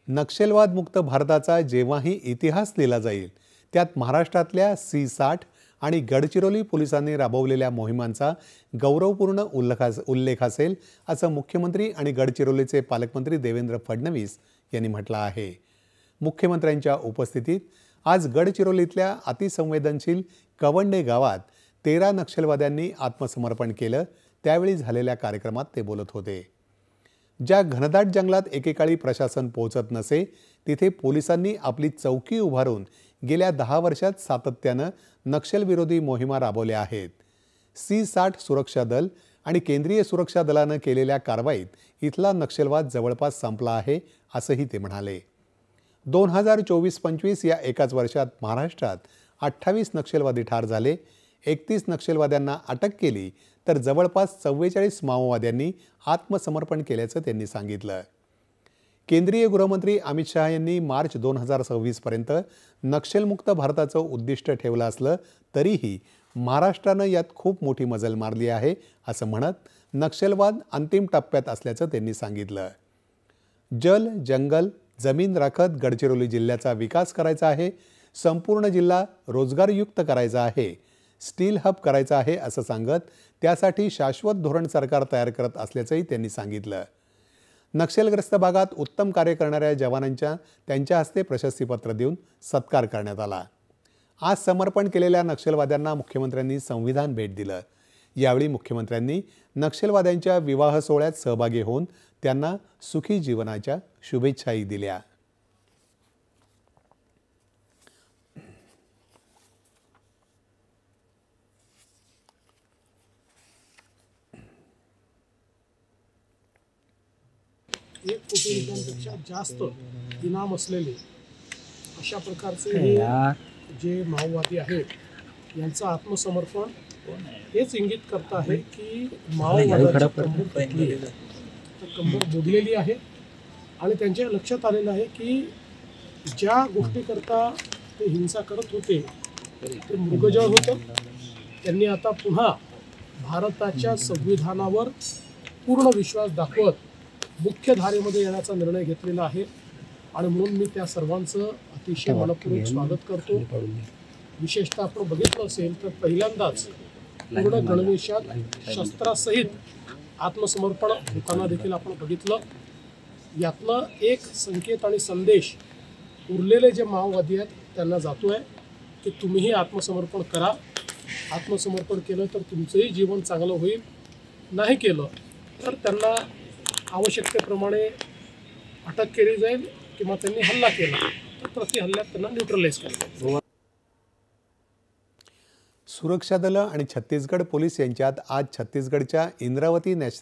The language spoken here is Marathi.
नक्षलवाद मुक्त भारताचा जेव्हाही इतिहास लिहिला जाईल त्यात महाराष्ट्रातल्या C60 आणि गडचिरोली पोलिसांनी राबवलेल्या मोहिमांचा गौरवपूर्ण उल्लेख असेल असं मुख्यमंत्री आणि गडचिरोलीचे पालकमंत्री देवेंद्र फडणवीस यांनी म्हटलं आहे। मुख्यमंत्र्यांच्या उपस्थितीत आज गडचिरोलीतल्या अतिसंवेदनशील कवंडे गावात 13 नक्षलवाद्यांनी आत्मसमर्पण केलं। त्यावेळी झालेल्या कार्यक्रमात ते बोलत होते। ज्या घनदाट जंगलात एकेकाळी प्रशासन पोहोचत नसे तिथे पोलिसांनी आपली चौकी उभारून गेल्या 10 वर्षात सातत्यानं नक्षलविरोधी मोहिमा राबवल्या आहेत। C60 सुरक्षा दल आणि केंद्रीय सुरक्षा दलानं केलेल्या कारवाईत इथला नक्षलवाद जवळपास संपला आहे असंही ते म्हणाले। 2024-25 या एकाच वर्षात महाराष्ट्रात 28 नक्षलवादी ठार झाले, 31 नक्षलवाद्यांना अटक केली तर जवळपास 44 माओवाद्यांनी आत्मसमर्पण केल्याचं त्यांनी सांगितलं। केंद्रीय गृहमंत्री अमित शहा यांनी मार्च 2026 पर्यंत नक्षलमुक्त भारताचं उद्दिष्ट ठेवलं असलं तरीही महाराष्ट्रानं यात खूप मोठी मजल मारली आहे असं म्हणत नक्षलवाद अंतिम टप्प्यात असल्याचं त्यांनी सांगितलं। जल, जंगल, जमीन राखत गडचिरोली जिल्ह्याचा विकास करायचा आहे, संपूर्ण जिल्हा रोजगारयुक्त करायचा आहे, स्टील हब करायचा आहे असं सांगत त्यासाठी शाश्वत धोरण सरकार तयार करत असल्याचंही त्यांनी सांगितलं। नक्षलग्रस्त भागात उत्तम कार्य करणाऱ्या जवानांच्या त्यांच्या हस्ते प्रशस्तीपत्र देऊन सत्कार करण्यात आला। आज समर्पण केलेल्या नक्षलवाद्यांना मुख्यमंत्र्यांनी संविधान भेट दिलं। यावेळी मुख्यमंत्र्यांनी नक्षलवाद्यांच्या विवाह सोहळ्यात सहभागी होऊन त्यांना सुखी जीवनाच्या शुभेच्छाही दिल्या। एक कोटी रुपयांपेक्षा जास्त इनाम असलेले अशा प्रकारचे हे जे माओवादी आहेत यांचं आत्मसमर्पण हेच इंगित करत आहे की माओवादाची कंबर मोडलेली आहे आणि त्यांच्या लक्षात आलेलं आहे की ज्या गोष्टीकरता ते हिंसा करत होते ते मृगजळ होतं। त्यांनी आता पुन्हा भारताच्या संविधानावर पूर्ण विश्वास दाखवत मुख्य धारेमध्ये येण्याचा निर्णय घेतलेला आहे आणि म्हणून मी त्या सर्वांचं अतिशय मनपूर्वक स्वागत करतो। विशेषतः आपण बघितलं असेल तर पहिल्यांदाच पूर्ण गणवेशात शस्त्रासहित आत्मसमर्पण होताना देखील आपण बघितलं। यातलं एक संकेत आणि संदेश उरलेले जे माओवादी आहेत त्यांना जातोय की तुम्हीही आत्मसमर्पण करा। आत्मसमर्पण केलं तर तुमचंही जीवन चांगलं होईल, नाही केलं तर त्यांना आवश्यकतेप्रमाणे अटक केली जाईल किंवा त्यांनी हल्ला केला तर प्रतिहल्ल्यात त्यांना न्यूट्रलाइज केलं। सुरक्षा दल आणि छत्तीसगड पोलीस यांच्यात आज छत्तीसगडच्या इंद्रावती नॅशनल